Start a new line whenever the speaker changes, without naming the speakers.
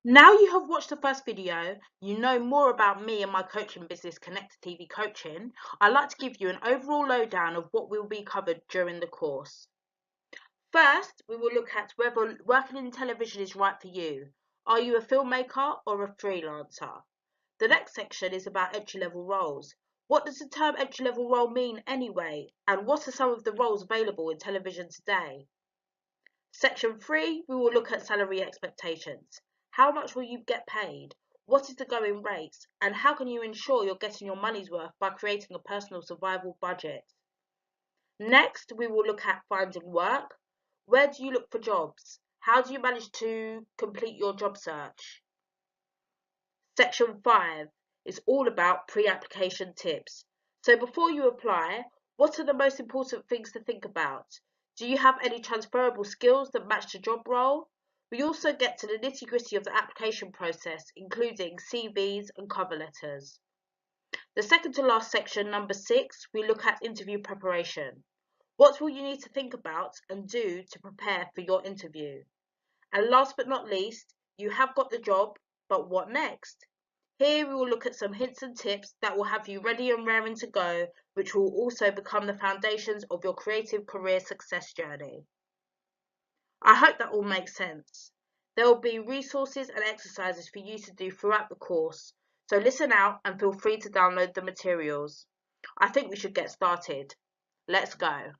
Now you have watched the first video, you know more about me and my coaching business, Connected TV Coaching. I'd like to give you an overall lowdown of what will be covered during the course. First, we will look at whether working in television is right for you. Are you a filmmaker or a freelancer? The next section is about entry-level roles. What does the term entry-level role mean anyway? And what are some of the roles available in television today? Section 3, we will look at salary expectations. How much will you get paid? What is the going rate? And how can you ensure you're getting your money's worth by creating a personal survival budget? Next, we will look at finding work. Where do you look for jobs? How do you manage to complete your job search? Section 5 is all about pre-application tips. So before you apply, what are the most important things to think about? Do you have any transferable skills that match the job role? We also get to the nitty-gritty of the application process, including CVs and cover letters. The second to last section, number 6, we look at interview preparation. What will you need to think about and do to prepare for your interview? And last but not least, you have got the job, but what next? Here we will look at some hints and tips that will have you ready and raring to go, which will also become the foundations of your creative career success journey. I hope that all makes sense. There will be resources and exercises for you to do throughout the course, so listen out and feel free to download the materials. I think we should get started. Let's go.